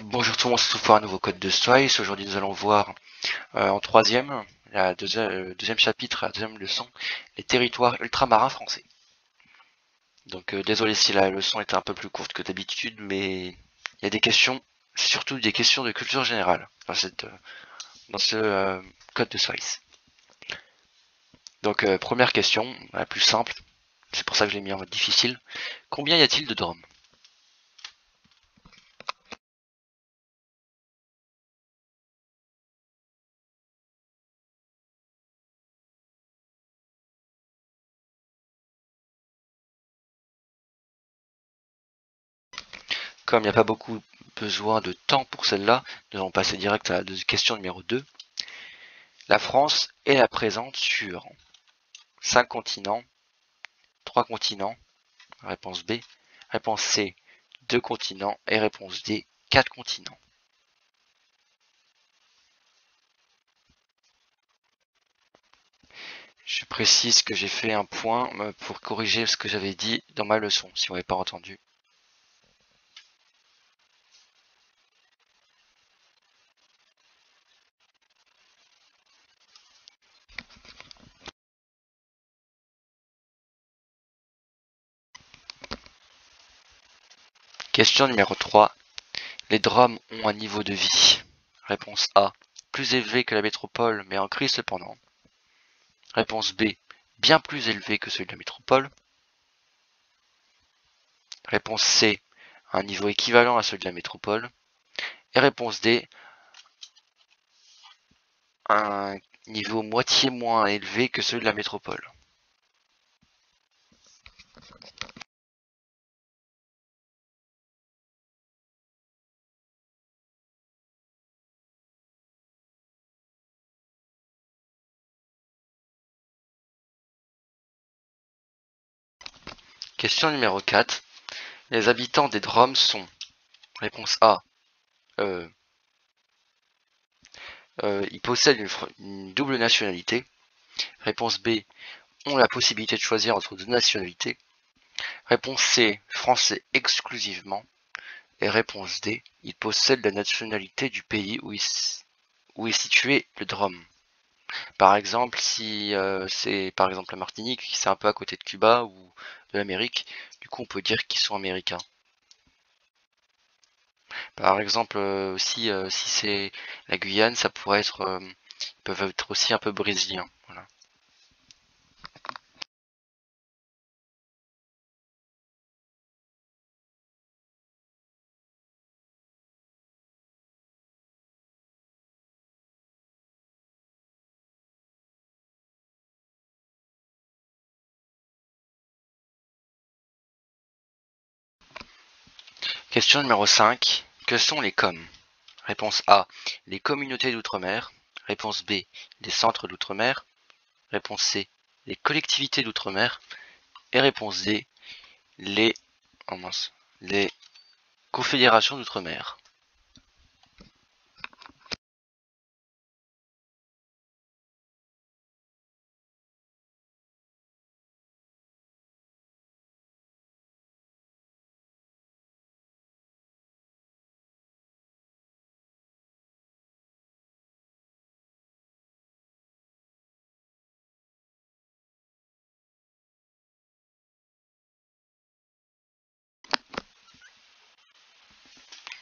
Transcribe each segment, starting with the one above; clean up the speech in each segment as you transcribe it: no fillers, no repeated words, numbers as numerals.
Bonjour tout le monde, c'est pour un nouveau code de Slice. Aujourd'hui nous allons voir en troisième, deuxième chapitre, la deuxième leçon, les territoires ultramarins français. Donc désolé si la leçon était un peu plus courte que d'habitude, mais il y a des questions, surtout des questions de culture générale dans ce code de Slice. Donc première question, la plus simple, c'est pour ça que je l'ai mis en mode difficile. Combien y a-t-il de drômes ? Comme il n'y a pas beaucoup besoin de temps pour celle-là, nous allons passer direct à la question numéro 2. La France est la présente sur 5 continents, 3 continents, réponse B, réponse C, 2 continents et réponse D, 4 continents. Je précise que j'ai fait un point pour corriger ce que j'avais dit dans ma leçon, si vous n'avez pas entendu. Question numéro 3. Les DROM ont un niveau de vie. Réponse A, plus élevé que la métropole, mais en crise cependant. Réponse B, bien plus élevé que celui de la métropole. Réponse C, un niveau équivalent à celui de la métropole. Et réponse D, un niveau moitié moins élevé que celui de la métropole. Question numéro 4. Les habitants des DROM sont, réponse A, ils possèdent une double nationalité. Réponse B, ont la possibilité de choisir entre deux nationalités. Réponse C, français exclusivement. Et réponse D, ils possèdent la nationalité du pays où est situé le DROM. Par exemple, si c'est par exemple la Martinique, qui c'est un peu à côté de Cuba ou de l'Amérique, du coup on peut dire qu'ils sont américains. Par exemple, aussi, si c'est la Guyane, ça pourrait être, ils peuvent être aussi un peu brésiliens. Voilà. Question numéro 5. Que sont les COM? Réponse A, les communautés d'outre-mer. Réponse B, les centres d'outre-mer. Réponse C, les collectivités d'outre-mer. Et réponse D, les, oh mince, les confédérations d'outre-mer.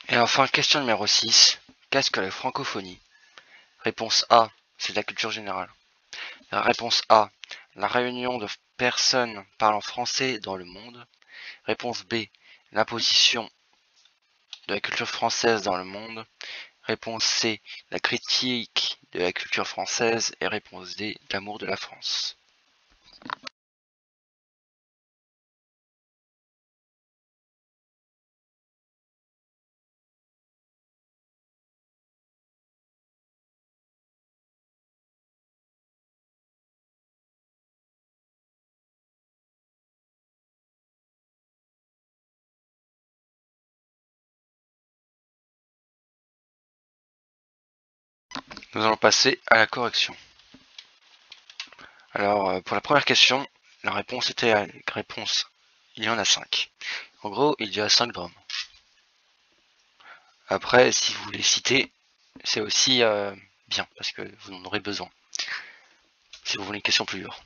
Et enfin, question numéro 6. Qu'est-ce que la francophonie? Réponse A, c'est de la culture générale. Réponse A, la réunion de personnes parlant français dans le monde. Réponse B, l'imposition de la culture française dans le monde. Réponse C, la critique de la culture française. Et réponse D, l'amour de la France. Nous allons passer à la correction. Alors, pour la première question, la réponse était la réponse. Il y en a 5. En gros, il y a 5 drums. Après, si vous les citez, c'est aussi bien, parce que vous en aurez besoin, si vous voulez une question plus dure.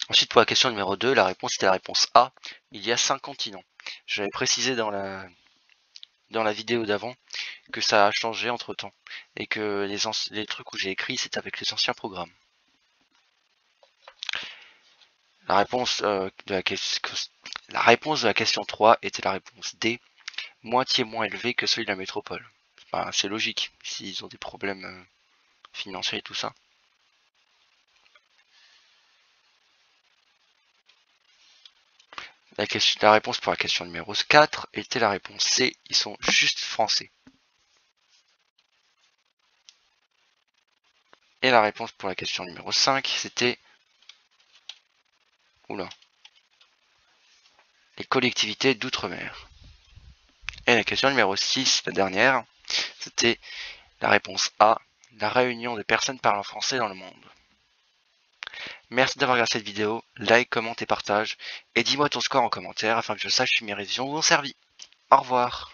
Ensuite, pour la question numéro 2, la réponse était la réponse A. Il y a 5 continents. J'avais précisé dans la vidéo d'avant que ça a changé entre temps et que les trucs où j'ai écrit c'était avec les anciens programmes. La réponse de la question 3 était la réponse D, moitié moins élevée que celui de la métropole. C'est logique s'ils ont des problèmes financiers et tout ça. La réponse pour la question numéro 4 était la réponse C, ils sont juste français. Et la réponse pour la question numéro 5, c'était les collectivités d'outre-mer. Et la question numéro 6, la dernière, c'était la réponse A, la réunion des personnes parlant français dans le monde. Merci d'avoir regardé cette vidéo, like, commente et partage, et dis-moi ton score en commentaire afin que je sache si mes révisions vous ont servi. Au revoir.